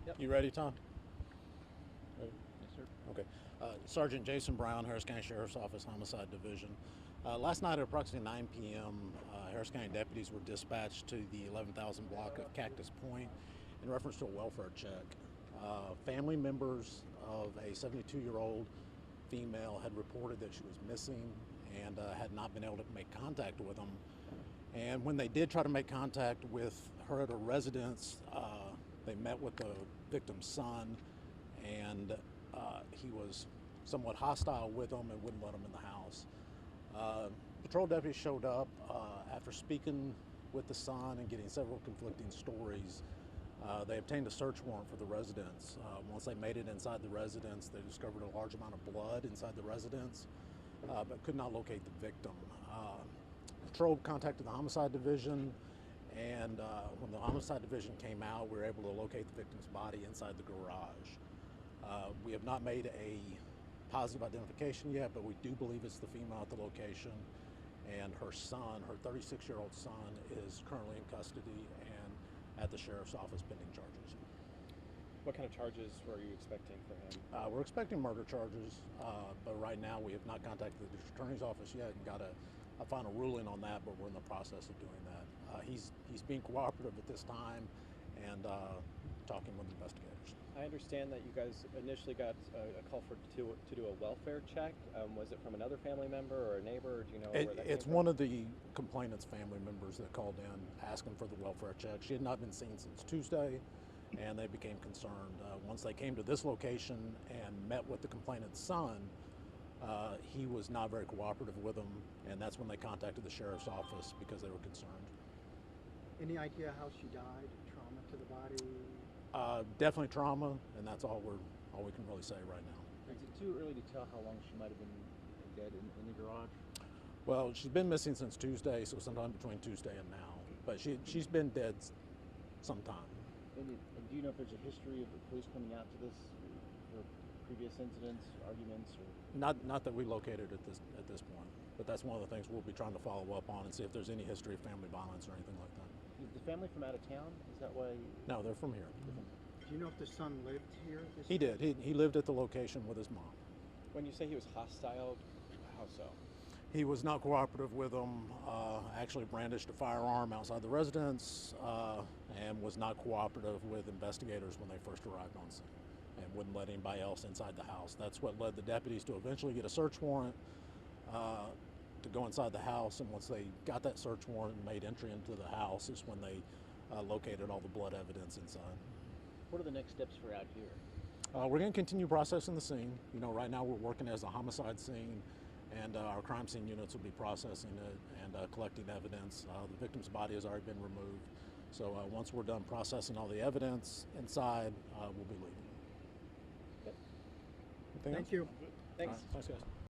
Yep. You ready, Tom? Ready? Yes, sir. Okay. Sergeant Jason Brown, Harris County Sheriff's Office Homicide Division. Last night at approximately 9 p.m., Harris County deputies were dispatched to the 11,000 block of Cactus Point in reference to a welfare check. Family members of a 72-year-old female had reported that she was missing and had not been able to make contact with them. And when they did try to make contact with her at her residence, they met with the victim's son, and he was somewhat hostile with them and wouldn't let them in the house. Patrol deputies showed up after speaking with the son and getting several conflicting stories. They obtained a search warrant for the residence. Once they made it inside the residence, they discovered a large amount of blood inside the residence, but could not locate the victim. Patrol contacted the homicide division, and when the homicide division came out, we were able to locate the victim's body inside the garage. We have not made a positive identification yet, but we do believe it's the female at the location, and her son, her 36-year-old son, is currently in custody and at the sheriff's office pending charges. What kind of charges were you expecting for him? We're expecting murder charges, but right now we have not contacted the district attorney's office yet and got a final ruling on that, but we're in the process of doing that. He's being cooperative at this time and talking with investigators. I understand that you guys initially got a call to do a welfare check. Was it from another family member or a neighbor, or do you know where that came It's from? one of the complainant's family members that called in asking for the welfare check. She had not been seen since Tuesday, and they became concerned. Once they came to this location and met with the complainant's son, he was not very cooperative with them, and that's when they contacted the sheriff's office because they were concerned. Any idea how she died? Trauma to the body? Definitely trauma, and that's all we can really say right now. Is it too early to tell how long she might have been dead in the garage? Well, she's been missing since Tuesday, so sometime between Tuesday and now. But she's been dead some time. And do you know if there's a history of the police coming out to this for previous incidents, arguments, or? Not that we located at this point, but that's one of the things we'll be trying to follow up on and see if there's any history of family violence or anything like that. Is the family from out of town? Is that why? No, they're from here. Do you know if the son lived here? He did. He lived at the location with his mom. When you say he was hostile, how so? He was not cooperative with them, actually brandished a firearm outside the residence, and was not cooperative with investigators when they first arrived on scene, and wouldn't let anybody else inside the house. That's what led the deputies to eventually get a search warrant to go inside the house, and once they got that search warrant and made entry into the house is when they located all the blood evidence inside. What are the next steps for out here? We're going to continue processing the scene. You know, right now we're working as a homicide scene, and our crime scene units will be processing it and collecting evidence. The victim's body has already been removed. So once we're done processing all the evidence inside, we'll be leaving. Okay. Anything Thank else? you. Thanks. All right, thanks, guys.